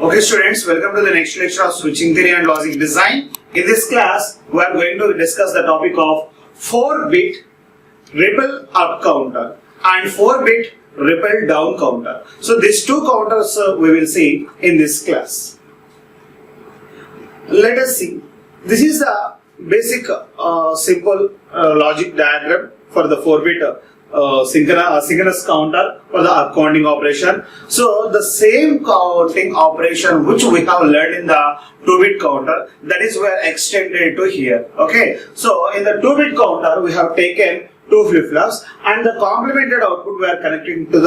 Okay students, welcome to the next lecture of switching theory and logic design. In this class, we are going to discuss the topic of 4-bit ripple up counter and 4-bit ripple down counter. So these two counters we will see in this class. Let us see. This is the basic simple logic diagram for the 4-bit synchronous counter for the up counting operation. So the same counting operation which we have learned in the 2-bit counter, that is we are extended to here. Okay, so in the 2-bit counter we have taken two flip-flops and the complemented output we are connected to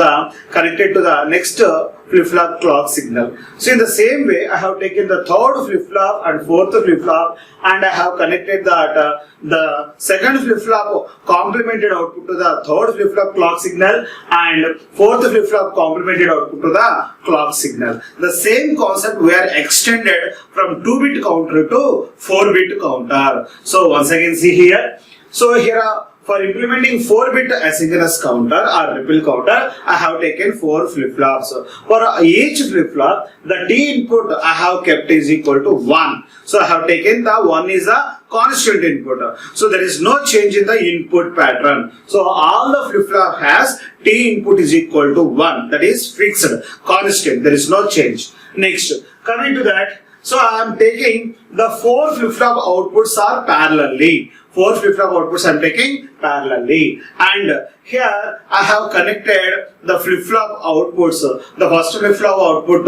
the next flip-flop clock signal. So in the same way, I have taken the third flip-flop and fourth flip-flop and I have connected that the second flip-flop complemented output to the third flip-flop clock signal and fourth flip-flop complemented output to the clock signal. The same concept we are extended from 2-bit counter to 4-bit counter. So once again see here. So here for implementing 4-bit asynchronous counter or ripple counter, I have taken 4 flip-flops. For each flip-flop, the T input I have kept is equal to 1. So I have taken the 1 is a constant input. So there is no change in the input pattern. So all the flip-flop has T input is equal to 1. That is fixed, constant. There is no change. Next, coming to that, so I am taking the 4 flip-flop outputs are parallelly. 4 flip-flop outputs I am taking parallelly, and here I have connected the flip-flop outputs. The first flip-flop output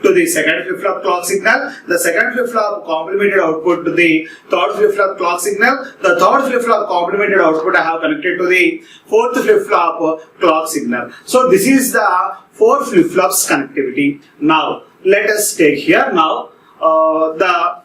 to the second flip-flop clock signal, the second flip-flop complemented output to the third flip-flop clock signal, the third flip-flop complemented output I have connected to the fourth flip-flop clock signal. So this is the 4 flip-flops connectivity. Now let us take here now the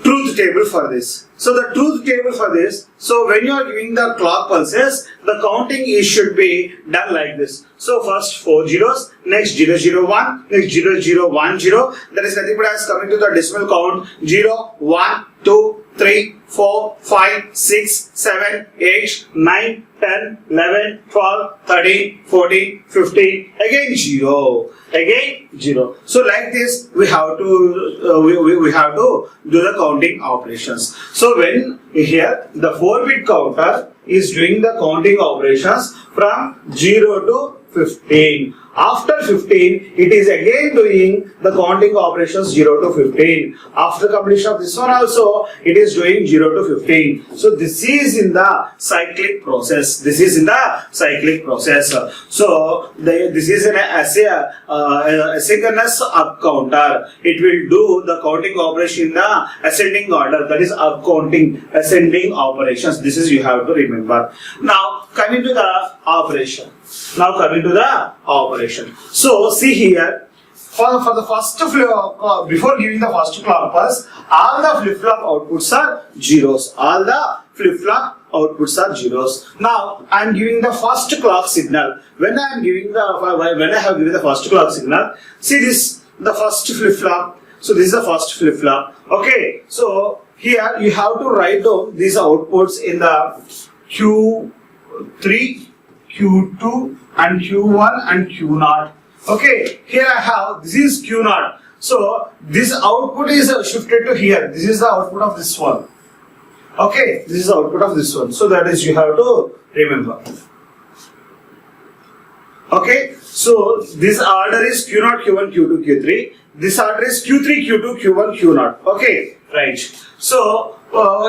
truth table for this. So the truth table for this, so when you are giving the clock pulses, the counting should be done like this. So first 4 zeros, next 0 0 1, next 0 0 1 0. That is nothing but as coming to the decimal count 0 1 2 3 4 5 6 7 8 9 10 11 12 13 14 15, again 0, again 0. So like this we have to we have to do the counting operations. So when here the 4-bit counter is doing the counting operations from 0 to 15. After 15, it is again doing the counting operations 0 to 15. After completion of this one also, it is doing 0 to 15. So this is in the cyclic process. This is in the cyclic process. So this is an asynchronous up counter. It will do the counting operation in the ascending order. That is up counting ascending operations. This is you have to remember. Now coming to the operation. So see here, for the first flip, before giving the first clock pulse, all the flip-flop outputs are zeros. All the flip-flop outputs are zeros. Now I am giving the first clock signal. When I have given the first clock signal, see this the first flip-flop. So this is the first flip-flop. Okay. So here you have to write down these outputs in the Q3, Q2 and Q1 and Q0. Okay, here I have, this is Q0. So this output is shifted to here. This is the output of this one. Okay, this is the output of this one. So that is you have to remember. Okay, so this order is Q0, Q1, Q2, Q3. This order is Q3, Q2, Q1, Q0. Okay, right. So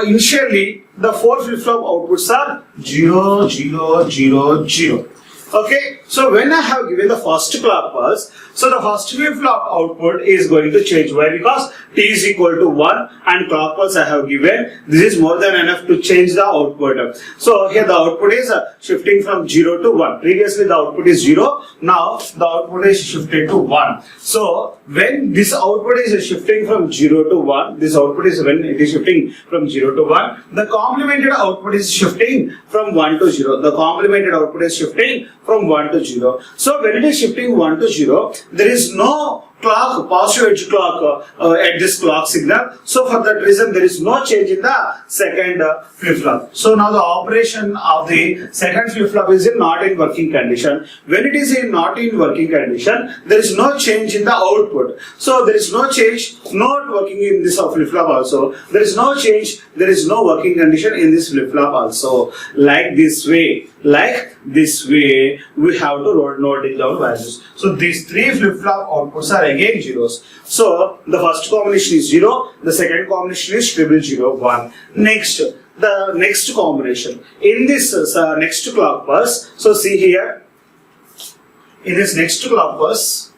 initially the 4 flip-flop outputs are 0, 0, 0, 0. Okay, so when I have given the first clock pulse, so the first flip-flop output is going to change. Why? Because T is equal to 1 and clock pulse I have given. This is more than enough to change the output. So here the output is shifting from 0 to 1. Previously the output is 0. Now the output is shifted to 1. So when this output is shifting from 0 to 1, this output is when it is shifting from 0 to 1, the complemented output is shifting from 1 to 0. The complemented output is shifting from 1 to 0. So when it is shifting 1 to 0, there is no clock, positive edge clock at this clock signal. So for that reason, there is no change in the second flip-flop. So now the operation of the second flip-flop is not in working condition. When it is not in working condition, there is no change in the output. So there is no change, not working in this flip-flop also. There is no change, there is no working condition in this flip-flop also. Like this way, we have to note it down values. So these three flip-flop outputs are again zeros. So the first combination is 0, the second combination is 00001. Next, the next combination in this next clock pulse. So see here, in this next clock pulse,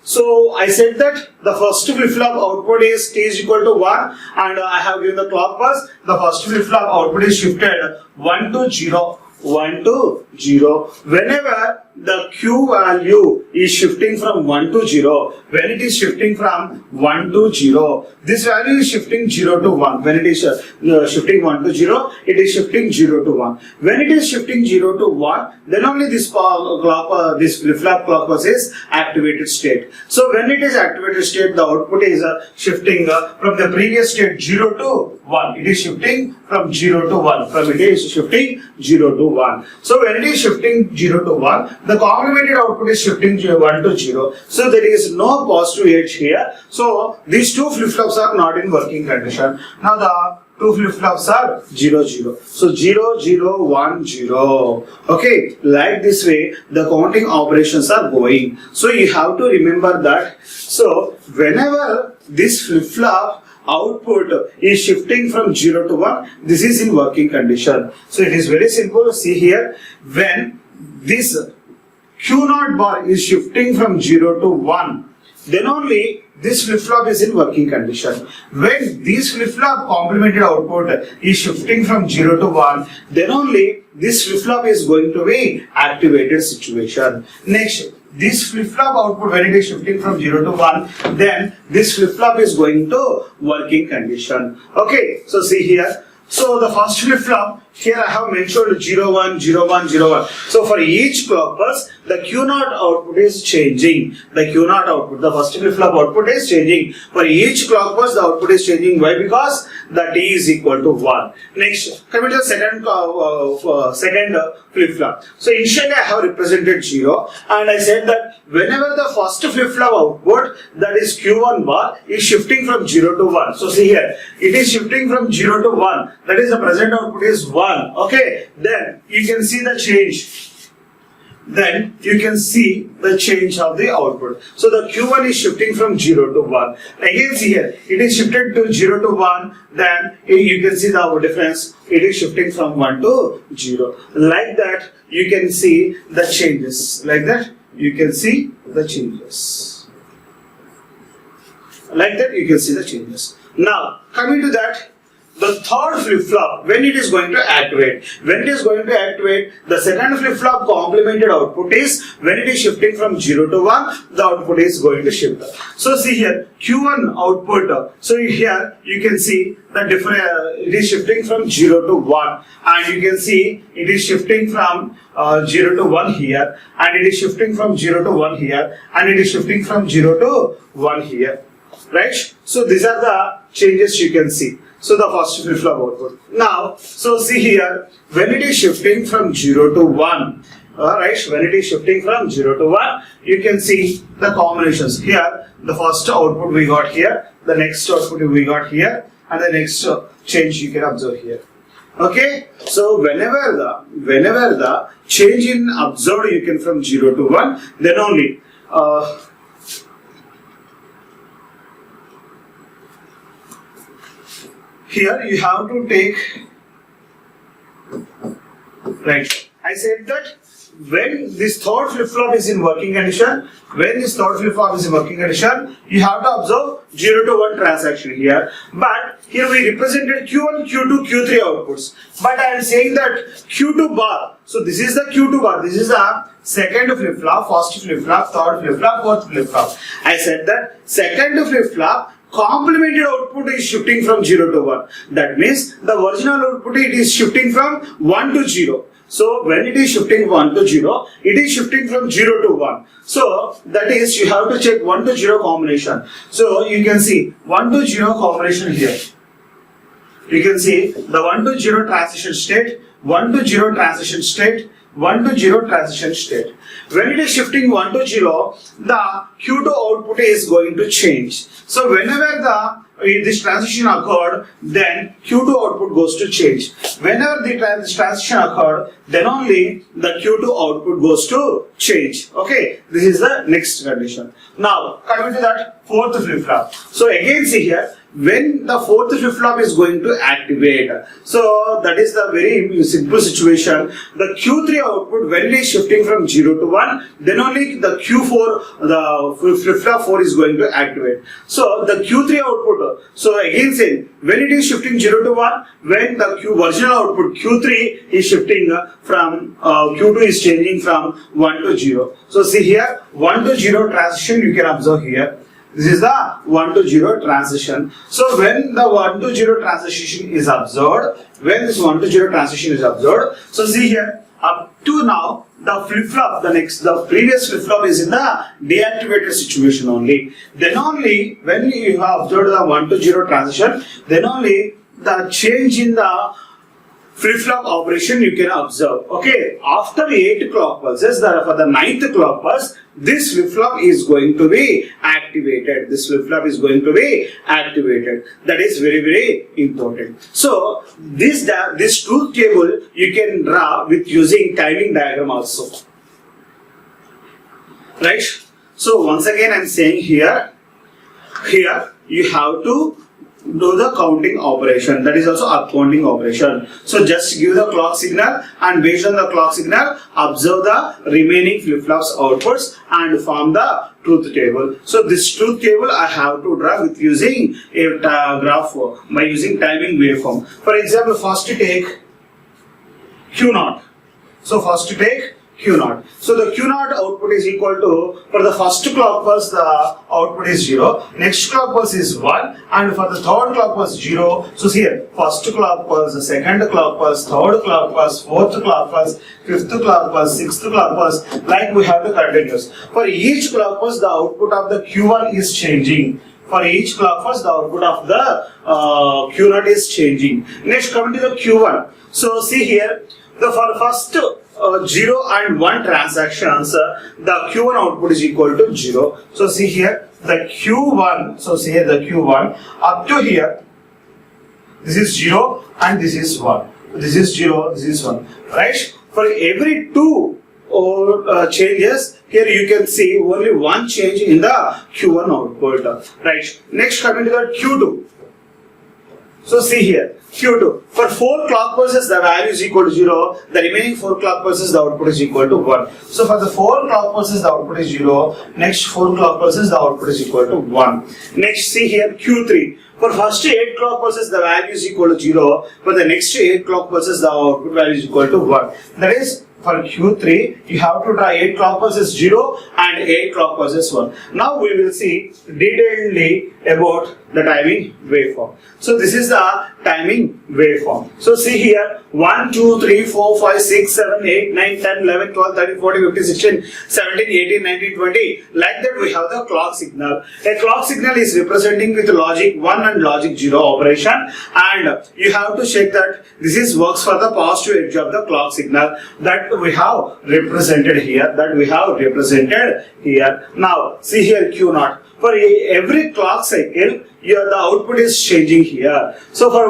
so I said that the first flip-flop output is t is equal to 1, and I have given the clock pulse. The first flip-flop output is shifted 1 to 0. 1 to 0. Whenever the Q value is shifting from 1 to 0, when it is shifting from 1 to 0, this value is shifting 0 to 1. When it is shifting 1 to 0, it is shifting 0 to 1. When it is shifting 0 to 1, then only this this flip-flop clock pulse is activated state. So when it is activated state, the output is shifting from the previous state 0 to 1. It is shifting from 0 to 1. From it is shifting 0 to 1. So when it is shifting 0 to 1, the complemented output is shifting 1 to 0. So there is no positive edge here. So these two flip-flops are not in working condition. Now the two flip-flops are 0 0. So 0 0 1 0. Okay, like this way the counting operations are going. So you have to remember that. So whenever this flip-flop output is shifting from 0 to 1, this is in working condition. So it is very simple. See here, when this Q0 bar is shifting from 0 to 1, then only this flip-flop is in working condition. When this flip-flop complemented output is shifting from 0 to 1, then only this flip-flop is going to be activated situation. Next, this flip-flop output, when it is shifting from 0 to 1, then this flip-flop is going to working condition. Okay, so see here. So the first flip-flop, here I have mentioned 0 1 0 1 0 1. So for each clock pulse, the Q0 output is changing. The Q0 output, the first flip-flop output is changing. For each clock pulse, the output is changing. Why? Because the t is equal to 1. Next, coming to the second flip-flop. So initially I have represented 0, and I said that whenever the first flip-flop output, that is Q1 bar, is shifting from 0 to 1. So see here, it is shifting from 0 to 1. That is the present output is 1. Okay, then you can see the change. Then you can see the change of the output. So the Q1 is shifting from 0 to 1. Again see here, it is shifted to 0 to 1. Then you can see the difference. It is shifting from 1 to 0. Like that, you can see the changes. Like that, you can see the changes. Like that, you can see the changes. Now, coming to that, the third flip-flop, when it is going to activate? When it is going to activate, the second flip-flop complemented output is, when it is shifting from 0 to 1, the output is going to shift. So see here, Q1 output, so here you can see the different, it is shifting from 0 to 1, and you can see it is shifting from 0 to 1 here, and it is shifting from 0 to 1 here, and it is shifting from 0 to 1 here, right? So these are the changes you can see. So the first flip-flop output. Now, so see here, when it is shifting from 0 to 1, alright, when it is shifting from 0 to 1, you can see the combinations. Here, the first output we got here, the next output we got here, and the next change you can observe here. Okay, so whenever the change in observed you can from 0 to 1, then only here you have to take, right, I said that when this third flip-flop is in working condition, you have to observe 0 to 1 transaction here. But here we represented Q1, Q2, Q3 outputs. But I am saying that Q2 bar, so this is the Q2 bar, this is the second flip-flop, first flip-flop, third flip-flop, fourth flip-flop. I said that second flip-flop complemented output is shifting from 0 to 1. That means the original output it is shifting from 1 to 0. So when it is shifting 1 to 0, it is shifting from 0 to 1. So that is, you have to check 1 to 0 combination. So you can see 1 to 0 combination here. You can see the 1 to 0 transition state, 1 to 0 transition state, 1 to 0 transition state. When it is shifting 1 to 0, the Q2 output is going to change. So whenever this transition occurred, then Q2 output goes to change. Whenever this transition occurred, then only the Q2 output goes to change. Okay, this is the next condition. Now coming to that fourth flip-flop. So again see here, when the fourth flip-flop is going to activate. So that is the very simple situation. The Q3 output, when it is shifting from 0 to 1, then only the Q4, the flip-flop 4 is going to activate. So the Q3 output, so again saying, when it is shifting 0 to 1, when the original output Q3 is shifting from, Q2 is changing from 1 to 0. So see here, 1 to 0 transition you can observe here. This is the 1 to 0 transition. So when the 1 to 0 transition is observed, so see here, up to now, the flip-flop, the previous flip-flop is in the deactivated situation only. Then only, when you have observed the 1 to 0 transition, then only the change in the flip-flop operation you can observe. Okay, after 8 clock pulses, for the 9th clock pulse, this flip-flop is going to be activated. That is very, very important. So this truth table you can draw with using timing diagram also. Right? So once again I am saying here you have to do the counting operation, that is also up counting operation. So just give the clock signal, and based on the clock signal observe the remaining flip-flops outputs and form the truth table. So this truth table I have to draw with using a graph by using timing waveform. For example, first take Q0. So first take Q0. So the Q0 output is equal to, for the first clock pulse the output is 0, next clock pulse is 1, and for the third clock pulse 0. So here, first clock pulse, the second clock pulse, third clock pulse, fourth clock pulse, fifth clock pulse, sixth clock pulse, like we have to continuous. For each clock pulse the output of the Q1 is changing. For each clock pulse the output of the Q0 is changing. Next coming to the Q1. So see here, for first 0 and 1 transactions, the Q1 output is equal to 0. So see here, the Q1, so see here the Q1, up to here, this is 0 and this is 1. This is 0, this is 1. Right? For every 2 changes, here you can see only one change in the Q1 output. Right? Next coming to the Q2. So see here, Q2, for 4 clock pulses the value is equal to 0, the remaining 4 clock pulses the output is equal to 1. So for the 4 clock pulses the output is 0, next 4 clock pulses the output is equal to 1. Next see here Q3, for first 8 clock pulses the value is equal to 0, for the next 8 clock pulses the output value is equal to 1. That is, for Q3, you have to draw 8 clock pulses 0 and 8 clock pulses 1. Now we will see detailedly about the timing waveform. So this is the timing waveform. So see here, 1, 2, 3, 4, 5, 6, 7, 8, 9, 10, 11, 12, 13, 14, 15, 16, 17, 18, 19, 20. Like that we have the clock signal. A clock signal is representing with logic 1 and logic 0 operation, and you have to check that this is works for the positive edge of the clock signal that we have represented here. Now see here Q0. For every clock cycle, the output is changing here. So for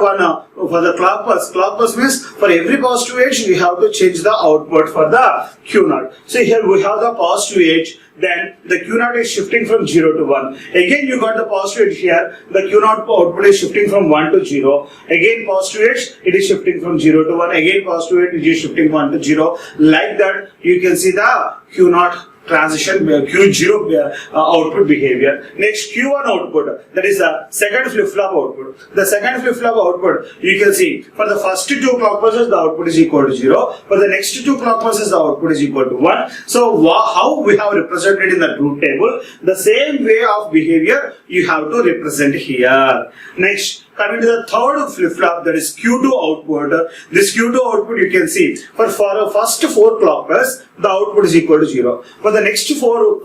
the clock pulse means for every positive edge you have to change the output for the Q0. So here we have the positive edge, then the Q0 is shifting from 0 to 1. Again you got the positive edge here, the Q0 output is shifting from 1 to 0. Again positive edge, it is shifting from 0 to 1. Again positive edge, it is shifting 1 to 0. Like that you can see the Q0 transition, Q0 output behavior. Next Q1 output, that is the second flip-flop output. The second flip-flop output, you can see for the first 2 clock pulses the output is equal to 0. For the next 2 clock pulses the output is equal to 1. So how we have represented in the truth table, the same way of behavior you have to represent here. Next coming to the third flip-flop, that is Q2 output. This Q2 output you can see for the first 4 clock pulses, the output is equal to 0. For the next 4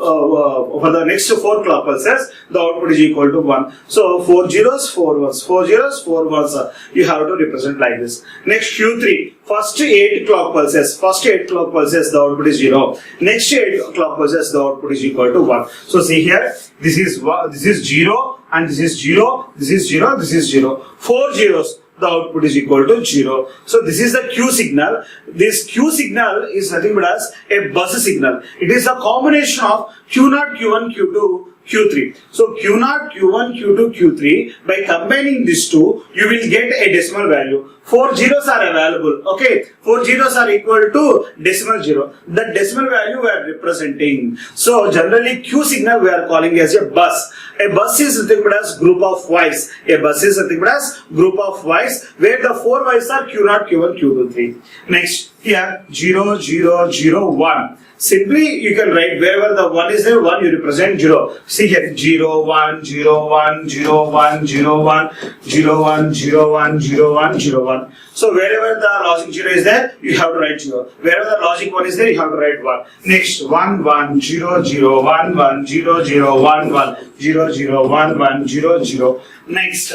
clock pulses, the output is equal to 1. So 4 zeros, 4 ones, 4 zeros, 4 ones. You have to represent like this. Next Q3, first 8 clock pulses, the output is 0. Next 8 clock pulses, the output is equal to 1. So see here, this is 0 and this is 0, this is 0, this is 0. 4 zeros, the output is equal to 0. So this is the Q signal. This Q signal is nothing but as a bus signal. It is a combination of Q0, Q1, Q2, Q3. So Q0, Q1, Q2, Q3, by combining these two, you will get a decimal value. 4 zeros are available. Okay, 4 zeros are equal to decimal 0. The decimal value we are representing. So generally Q signal we are calling as a bus. A bus is nothing but as group of wires. A bus is nothing but as group of wires where the 4 wires are Q0, Q1, Q2, 3. Next, here 0, 0, 0, 1. Simply you can write wherever the 1 is there, 1 you represent 0. See here 0, 1, 0, 1, 0, 1, 0, 1, 0, 1, 0, 1, 0, 1, 0, 1. So wherever the logic 0 is there, you have to write 0. Wherever the logic 1 is there, you have to write 1. Next 1, 1, 0, 0, 1, 1, 0, 0, 1, 1, 0, 0, 1, 1, 0, 0. Next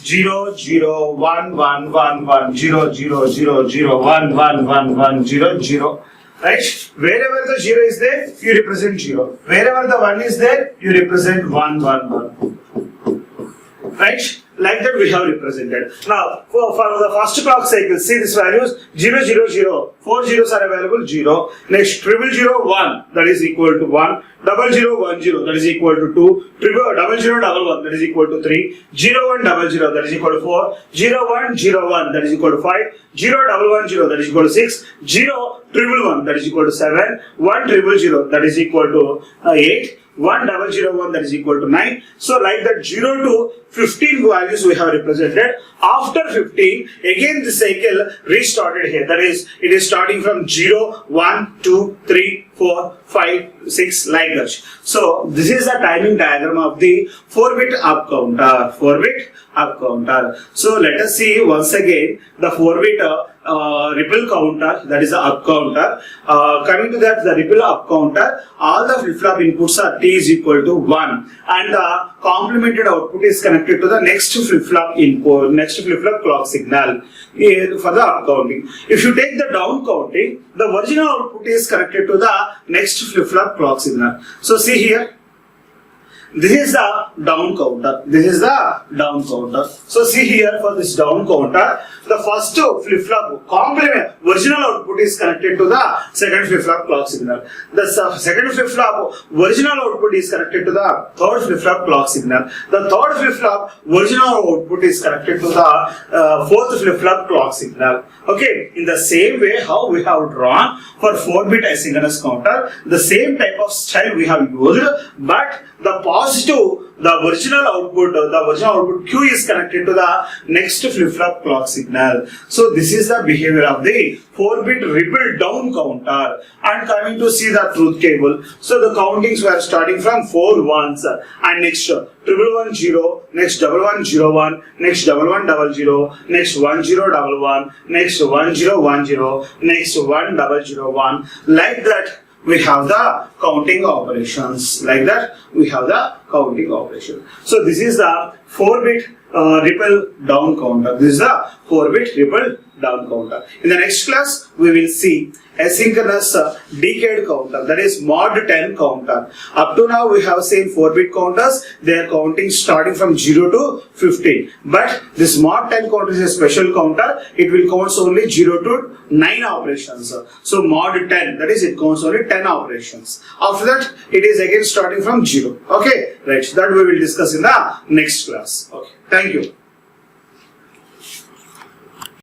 0, 0, 1, 1, 1, 1, 0, 0, 0, 0, 1, 1, 1, 1, 0, 0. Right? Wherever the 0 is there, you represent 0. Wherever the 1 is there, you represent 1, 1, 1. Right? Like that we have represented. Now, for the first clock cycle, see these values 0, 0, 0. 4 zeros are available, 0. Next, 0, 0, 1, that is equal to 1. 0, 0, 1, 0, that is equal to 2. 0, 0, 1, 1, that is equal to 3. 0, 1, 0, 0, that is equal to 4. 0, 1, 0, 1, that is equal to 5. 0, 1, 1, 0, that is equal to 6. 0, 1, 1, that is equal to 7. 1, 0, 0, that is equal to 8. 1, 0, 0, 1, that is equal to 9. So like that 0 to 15 values we have represented. After 15, again the cycle restarted here. That is, it is starting from 0, 1, 2, 3, 4, 5, 6 like that. So this is the timing diagram of the 4-bit up counter. 4-bit up counter. So let us see once again the 4-bit ripple counter, that is the up counter. Coming to that, the ripple up counter, all the flip-flop inputs are t is equal to 1 and the complemented output is connected to the next flip-flop input, next flip-flop clock signal for the up counting. If you take the down counting, the original output is connected to the next flip-flop clock signal. So see here, this is the down counter. This is the down counter. So see here for this down counter, the first flip-flop complement original output is connected to the second flip-flop clock signal. The second flip-flop original output is connected to the third flip-flop clock signal. The third flip-flop original output is connected to the fourth flip-flop clock signal. Okay, in the same way how we have drawn for 4-bit asynchronous counter, the same type of style we have used, but the positive, the original output Q is connected to the next flip-flop clock signal. So this is the behavior of the 4-bit ripple down counter. And coming to see the truth table. So the countings were starting from 4 ones and next 111 0, next 1101, next 1100, next 1011, next 1010, next 1001. Like that we have the counting operations. Like that we have the counting operation. So this is the 4-bit ripple down counter. This is the 4-bit ripple down counter. In the next class, we will see asynchronous decade counter, that is mod 10 counter. Up to now, we have seen 4-bit counters. They are counting starting from 0 to 15. But this mod 10 counter is a special counter. It will count only 0 to 9 operations. So mod 10, that is, it counts only 10 operations. After that, it is again starting from 0. Okay, right. That we will discuss in the next class. Okay. Thank you.